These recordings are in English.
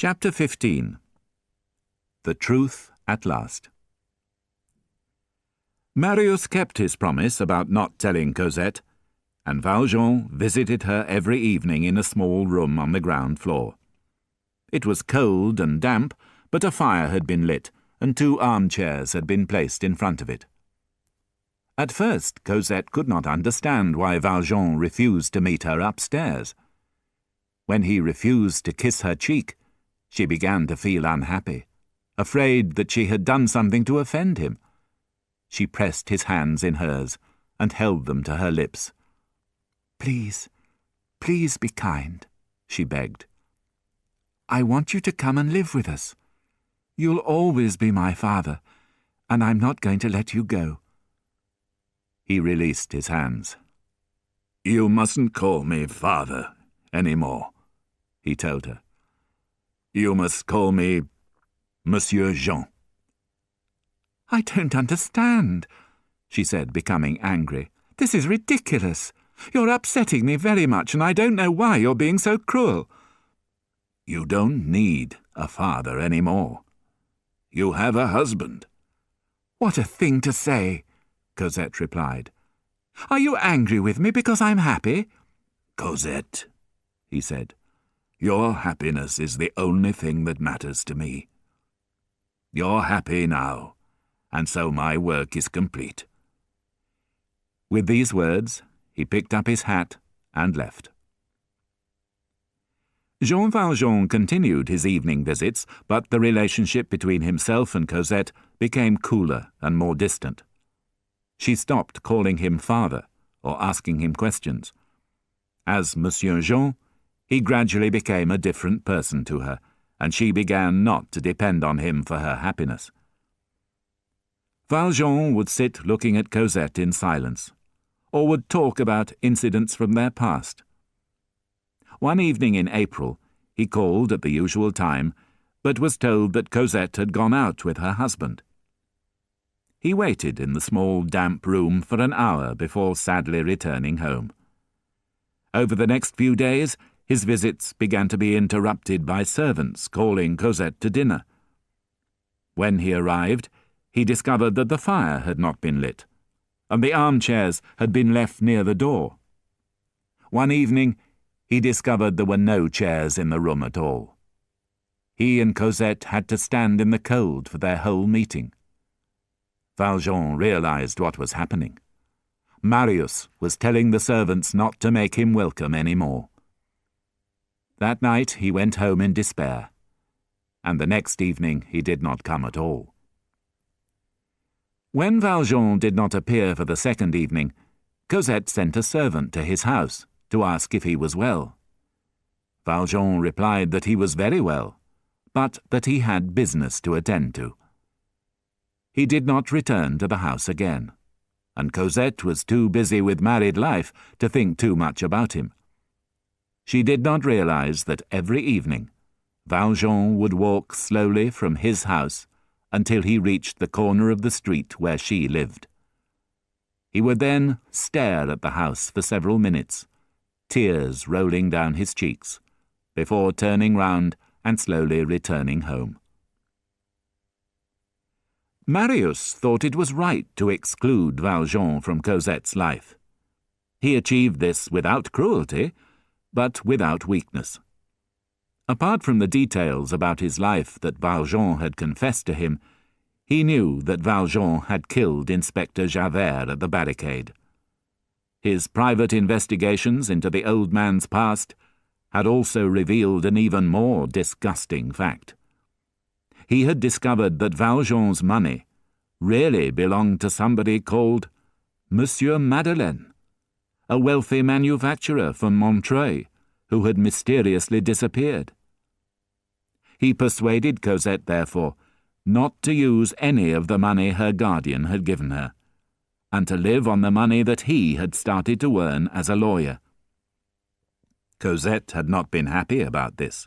Chapter 15. The Truth at Last. Marius kept his promise about not telling Cosette, and Valjean visited her every evening in a small room on the ground floor. It was cold and damp, but a fire had been lit, and 2 armchairs had been placed in front of it. At first, Cosette could not understand why Valjean refused to meet her upstairs. When he refused to kiss her cheek, she began to feel unhappy, afraid that she had done something to offend him. She pressed his hands in hers and held them to her lips. "Please, please be kind," she begged. "I want you to come and live with us. You'll always be my father, and I'm not going to let you go." He released his hands. "You mustn't call me father any more," he told her. "You must call me Monsieur Jean." "I don't understand," she said, becoming angry. "This is ridiculous. You're upsetting me very much, and I don't know why you're being so cruel." "You don't need a father any more. You have a husband." "What a thing to say," Cosette replied. "Are you angry with me because I'm happy?" "Cosette," he said, "your happiness is the only thing that matters to me. You're happy now, and so my work is complete." With these words, he picked up his hat and left. Jean Valjean continued his evening visits, but the relationship between himself and Cosette became cooler and more distant. She stopped calling him father or asking him questions. As Monsieur Jean, he gradually became a different person to her, and she began not to depend on him for her happiness. Valjean would sit looking at Cosette in silence, or would talk about incidents from their past. One evening in April, he called at the usual time, but was told that Cosette had gone out with her husband. He waited in the small, damp room for an hour before sadly returning home. Over the next few days, his visits began to be interrupted by servants calling Cosette to dinner. When he arrived, he discovered that the fire had not been lit, and the armchairs had been left near the door. One evening, he discovered there were no chairs in the room at all. He and Cosette had to stand in the cold for their whole meeting. Valjean realized what was happening. Marius was telling the servants not to make him welcome any more. That night he went home in despair, and the next evening he did not come at all. When Valjean did not appear for the second evening, Cosette sent a servant to his house to ask if he was well. Valjean replied that he was very well, but that he had business to attend to. He did not return to the house again, and Cosette was too busy with married life to think too much about him. She did not realize that every evening Valjean would walk slowly from his house until he reached the corner of the street where she lived. He would then stare at the house for several minutes, tears rolling down his cheeks, before turning round and slowly returning home. Marius thought it was right to exclude Valjean from Cosette's life. He achieved this without cruelty, but without weakness. Apart from the details about his life that Valjean had confessed to him, he knew that Valjean had killed Inspector Javert at the barricade. His private investigations into the old man's past had also revealed an even more disgusting fact. He had discovered that Valjean's money really belonged to somebody called Monsieur Madeleine, a wealthy manufacturer from Montreuil who had mysteriously disappeared. He persuaded Cosette, therefore, not to use any of the money her guardian had given her, and to live on the money that he had started to earn as a lawyer. Cosette had not been happy about this.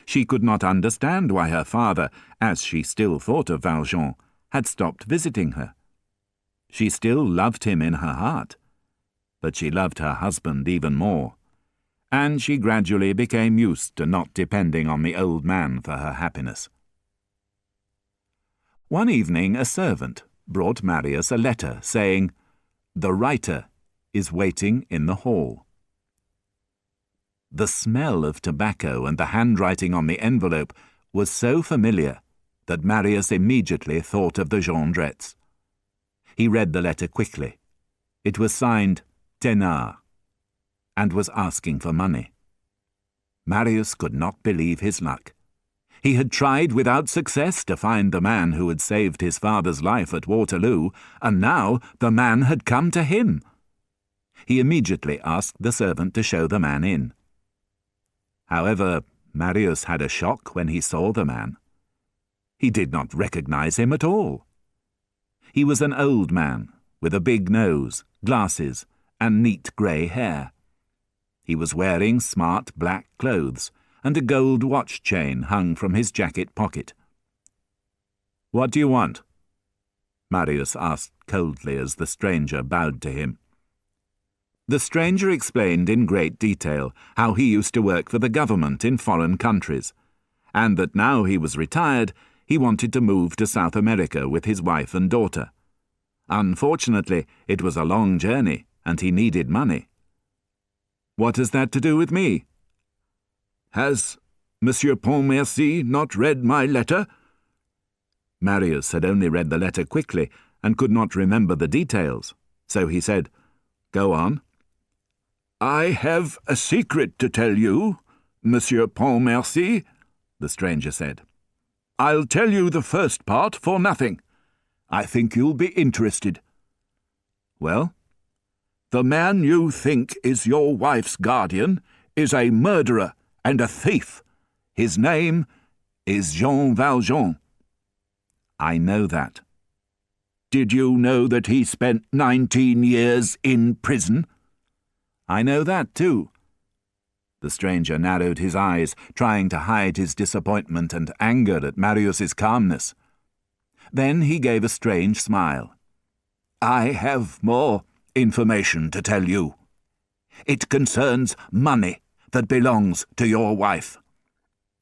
She could not understand why her father, as she still thought of Valjean, had stopped visiting her. She still loved him in her heart, but she loved her husband even more, and she gradually became used to not depending on the old man for her happiness. One evening a servant brought Marius a letter saying, "The writer is waiting in the hall." The smell of tobacco and the handwriting on the envelope was so familiar that Marius immediately thought of the Jondrettes. He read the letter quickly. It was signed Thénard, and was asking for money. Marius could not believe his luck. He had tried without success to find the man who had saved his father's life at Waterloo, and now the man had come to him. He immediately asked the servant to show the man in. However, Marius had a shock when he saw the man. He did not recognize him at all. He was an old man, with a big nose, glasses, and neat grey hair. He was wearing smart black clothes, and a gold watch chain hung from his jacket pocket. "What do you want?" Marius asked coldly as the stranger bowed to him. The stranger explained in great detail how he used to work for the government in foreign countries, and that now he was retired, he wanted to move to South America with his wife and daughter. Unfortunately, it was a long journey, and he needed money. "What has that to do with me?" "Has Monsieur Pontmercy not read my letter?" Marius had only read the letter quickly and could not remember the details, so he said, "Go on." "I have a secret to tell you, Monsieur Pontmercy," the stranger said. "I'll tell you the first part for nothing. I think you'll be interested." "Well?" "The man you think is your wife's guardian is a murderer and a thief. His name is Jean Valjean." "I know that." "Did you know that he spent 19 years in prison?" "I know that too." The stranger narrowed his eyes, trying to hide his disappointment and anger at Marius's calmness. Then he gave a strange smile. "I have more information to tell you. It concerns money that belongs to your wife.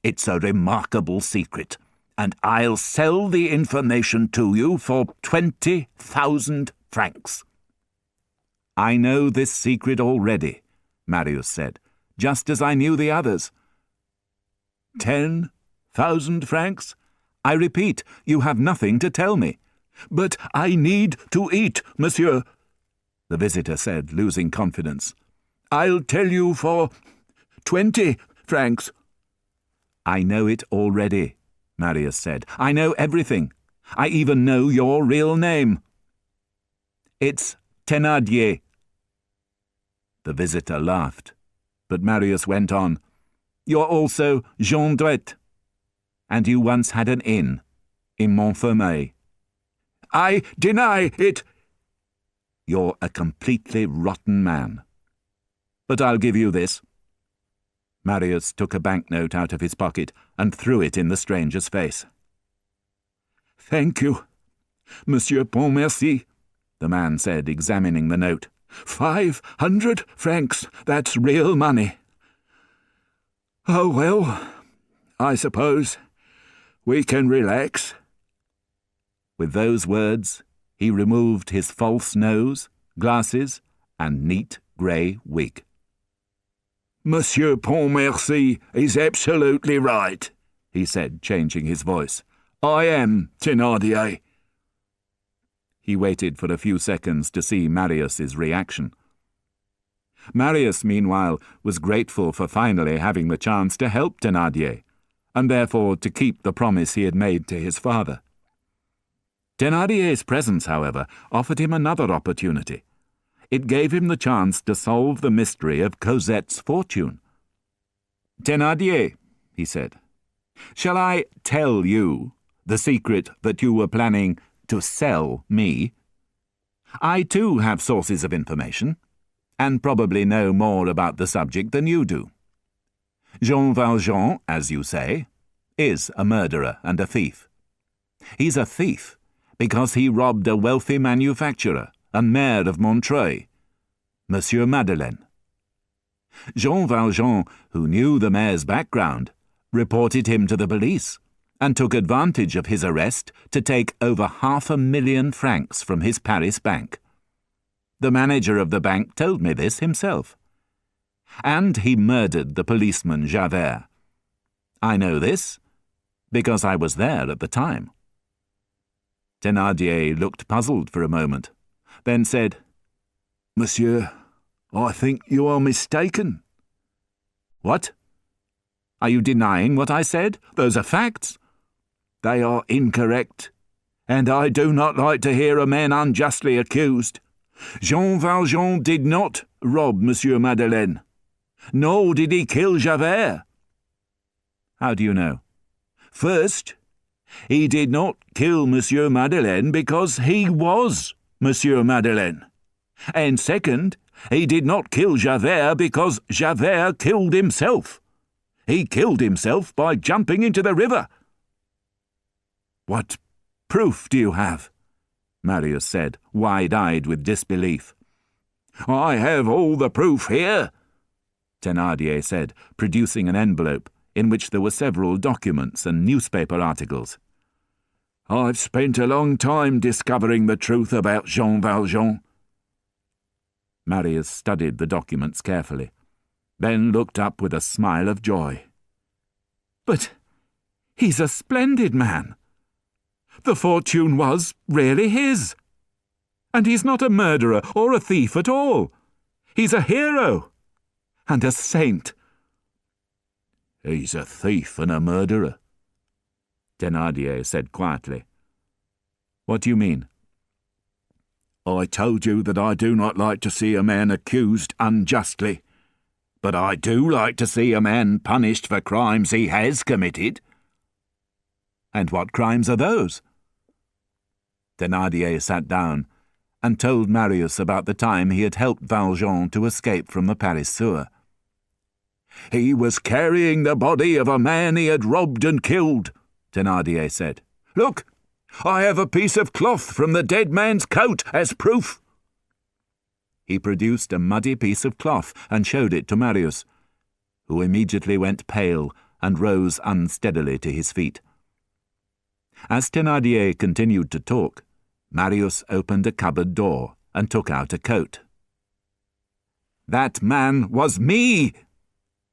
It's a remarkable secret, and I'll sell the information to you for 20,000 francs. "I know this secret already," Marius said, "just as I knew the others." 10,000 francs? I repeat, you have nothing to tell me. "But I need to eat, monsieur," the visitor said, losing confidence. "I'll tell you for 20 francs. "I know it already," Marius said. "I know everything. I even know your real name." "It's Thénardier." The visitor laughed, but Marius went on. "You're also Jondrette, and you once had an inn in Montfermeil." "I deny it." "You're a completely rotten man. But I'll give you this." Marius took a banknote out of his pocket and threw it in the stranger's face. "Thank you, Monsieur Pontmercy," the man said, examining the note. 500 francs, that's real money. "Oh, well, I suppose we can relax." With those words, he removed his false nose, glasses, and neat grey wig. "Monsieur Pontmercy is absolutely right," he said, changing his voice. "I am Thénardier." He waited for a few seconds to see Marius's reaction. Marius, meanwhile, was grateful for finally having the chance to help Thénardier, and therefore to keep the promise he had made to his father. Thénardier's presence, however, offered him another opportunity. It gave him the chance to solve the mystery of Cosette's fortune. "Thénardier," he said, "shall I tell you the secret that you were planning to sell me? I too have sources of information, and probably know more about the subject than you do. Jean Valjean, as you say, is a murderer and a thief. He's a thief because he robbed a wealthy manufacturer and mayor of Montreuil, Monsieur Madeleine. Jean Valjean, who knew the mayor's background, reported him to the police and took advantage of his arrest to take over 500,000 francs from his Paris bank. The manager of the bank told me this himself. And he murdered the policeman Javert. I know this because I was there at the time. Thénardier looked puzzled for a moment, then said, "Monsieur, I think you are mistaken." "What? Are you denying what I said? Those are facts." "They are incorrect, and I do not like to hear a man unjustly accused. Jean Valjean did not rob Monsieur Madeleine, nor did he kill Javert." "How do you know?" "First, he did not kill Monsieur Madeleine because he was Monsieur Madeleine. And second, he did not kill Javert because Javert killed himself. He killed himself by jumping into the river." "What proof do you have?" Marius said, wide-eyed with disbelief. "I have all the proof here," Thénardier said, producing an envelope in which there were several documents and newspaper articles. "I've spent a long time discovering the truth about Jean Valjean." Marius studied the documents carefully, then looked up with a smile of joy. "But he's a splendid man. The fortune was really his. And he's not a murderer or a thief at all. He's a hero and a saint." "He's a thief and a murderer," Thénardier said quietly. "What do you mean?" "I told you that I do not like to see a man accused unjustly, but I do like to see a man punished for crimes he has committed." "And what crimes are those?" Thénardier sat down and told Marius about the time he had helped Valjean to escape from the Paris sewer. "He was carrying the body of a man he had robbed and killed," Thénardier said. "Look, I have a piece of cloth from the dead man's coat as proof." He produced a muddy piece of cloth and showed it to Marius, who immediately went pale and rose unsteadily to his feet. As Thénardier continued to talk, Marius opened a cupboard door and took out a coat. "That man was me!"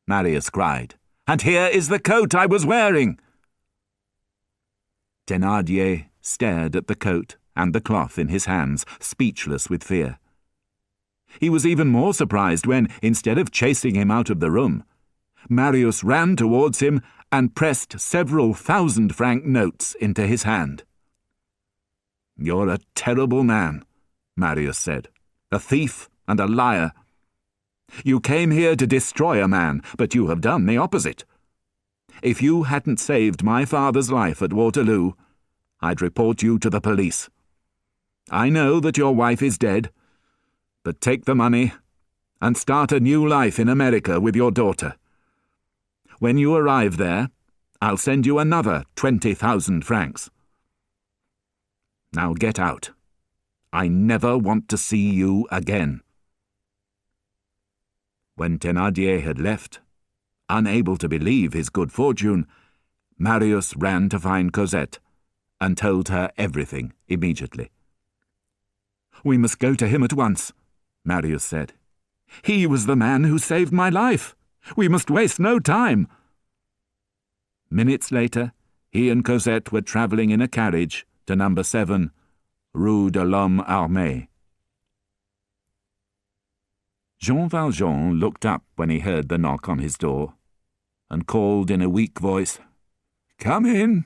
Marius cried. "And here is the coat I was wearing." Thénardier stared at the coat and the cloth in his hands, speechless with fear. He was even more surprised when, instead of chasing him out of the room, Marius ran towards him and pressed several 1,000-franc notes into his hand. "You're a terrible man," Marius said, "a thief and a liar. You came here to destroy a man, but you have done the opposite. If you hadn't saved my father's life at Waterloo, I'd report you to the police. I know that your wife is dead, but take the money and start a new life in America with your daughter. When you arrive there, I'll send you another 20,000 francs. Now get out. I never want to see you again." When Thénardier had left, unable to believe his good fortune, Marius ran to find Cosette and told her everything immediately. "We must go to him at once," Marius said. "He was the man who saved my life. We must waste no time." Minutes later, he and Cosette were travelling in a carriage to number 7, Rue de l'Homme Armé. Jean Valjean looked up when he heard the knock on his door, and called in a weak voice, "Come in."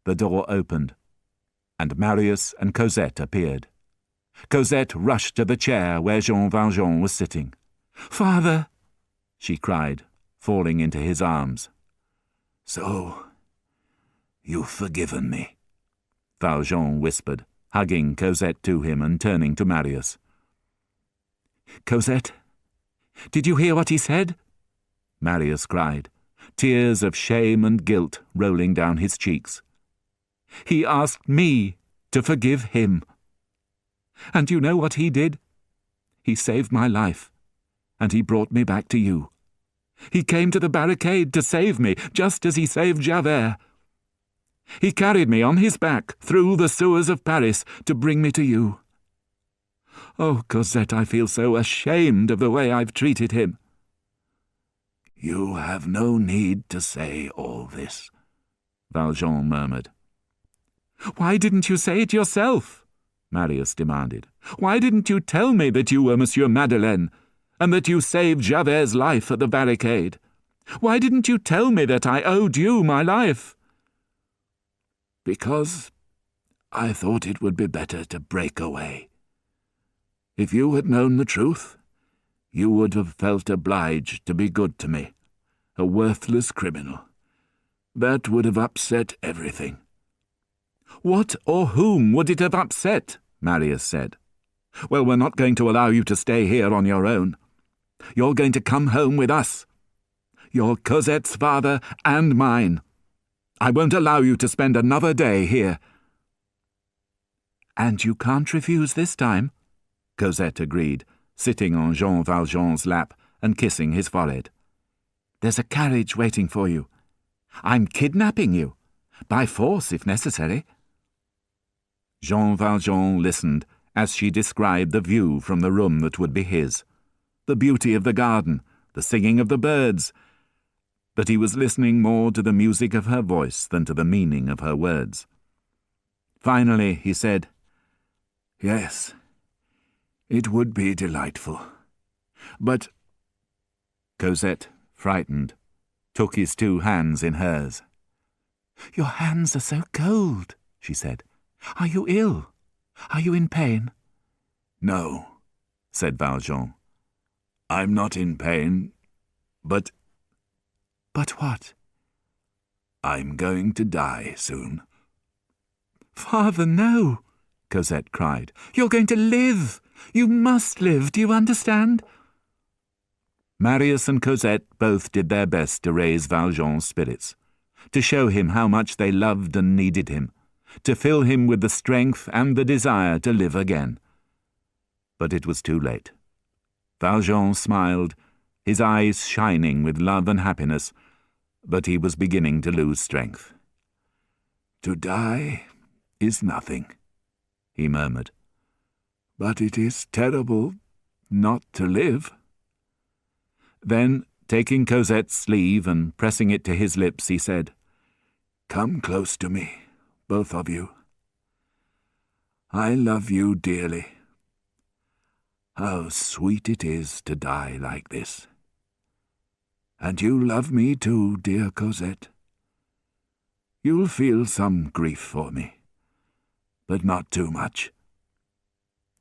The door opened, and Marius and Cosette appeared. Cosette rushed to the chair where Jean Valjean was sitting. "Father!" she cried, falling into his arms. "So, you've forgiven me," Valjean whispered, hugging Cosette to him and turning to Marius. "Cosette, did you hear what he said?" Marius cried, tears of shame and guilt rolling down his cheeks. "He asked me to forgive him. And you know what he did? He saved my life, and he brought me back to you. He came to the barricade to save me, just as he saved Javert. He carried me on his back through the sewers of Paris to bring me to you. Oh, Cosette, I feel so ashamed of the way I've treated him." "You have no need to say all this," Valjean murmured. "Why didn't you say it yourself?" Marius demanded. "Why didn't you tell me that you were Monsieur Madeleine, and that you saved Javert's life at the barricade? Why didn't you tell me that I owed you my life?" "Because I thought it would be better to break away. If you had known the truth, you would have felt obliged to be good to me, a worthless criminal. That would have upset everything." "What or whom would it have upset?" Marius said. "Well, we're not going to allow you to stay here on your own. You're going to come home with us. You're Cosette's father and mine. I won't allow you to spend another day here." "And you can't refuse this time," Cosette agreed, sitting on Jean Valjean's lap and kissing his forehead. "There's a carriage waiting for you. I'm kidnapping you, by force if necessary." Jean Valjean listened as she described the view from the room that would be his, the beauty of the garden, the singing of the birds, but he was listening more to the music of her voice than to the meaning of her words. Finally he said, "Yes, it would be delightful. But—" Cosette, frightened, took his 2 hands in hers. "Your hands are so cold," she said. "Are you ill? Are you in pain?" "No," said Valjean. "I'm not in pain, but—" "But what?" "I'm going to die soon." "Father, no!" Cosette cried. "You're going to live. You must live, do you understand?" Marius and Cosette both did their best to raise Valjean's spirits, to show him how much they loved and needed him, to fill him with the strength and the desire to live again. But it was too late. Valjean smiled, his eyes shining with love and happiness, but he was beginning to lose strength. "To die is nothing," he murmured. "But it is terrible not to live." Then, taking Cosette's sleeve and pressing it to his lips, he said, "Come close to me, both of you. I love you dearly. How sweet it is to die like this. And you love me too, dear Cosette. You'll feel some grief for me, but not too much.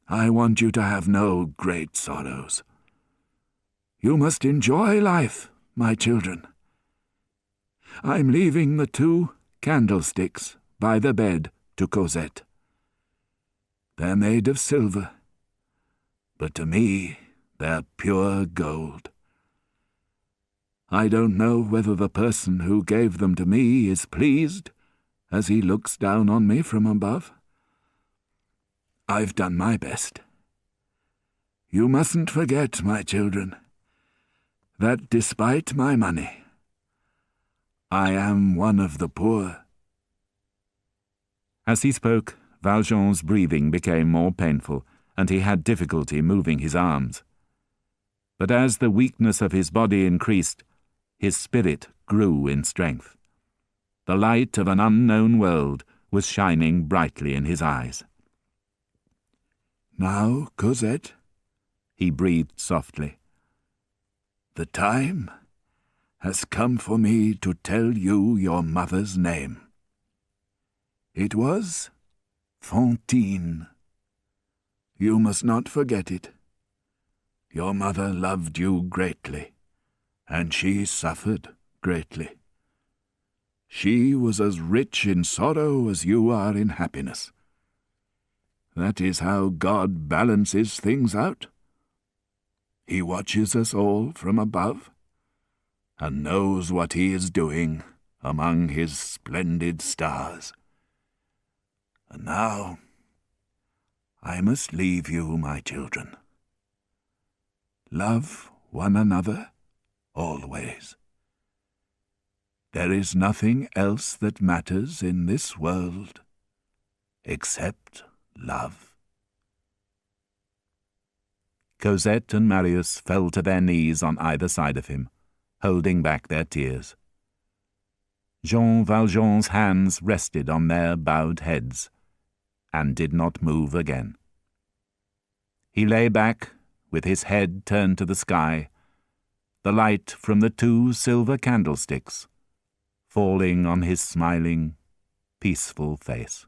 I want you to have no great sorrows. You must enjoy life, my children. I'm leaving the 2 candlesticks by the bed to Cosette. They're made of silver, but to me they're pure gold. I don't know whether the person who gave them to me is pleased as he looks down on me from above. I've done my best. You mustn't forget, my children, that despite my money, I am one of the poor." As he spoke, Valjean's breathing became more painful, and he had difficulty moving his arms. But as the weakness of his body increased, his spirit grew in strength. The light of an unknown world was shining brightly in his eyes. "Now, Cosette," he breathed softly, "the time has come for me to tell you your mother's name. It was Fantine. You must not forget it. Your mother loved you greatly, and she suffered greatly. She was as rich in sorrow as you are in happiness. That is how God balances things out. He watches us all from above, and knows what he is doing among his splendid stars. And now I must leave you, my children. Love one another, always. There is nothing else that matters in this world except love. Cosette and Marius fell to their knees on either side of him, holding back their tears. Jean Valjean's hands rested on their bowed heads, and did not move again. He lay back, with his head turned to the sky, the light from the 2 silver candlesticks falling on his smiling, peaceful face.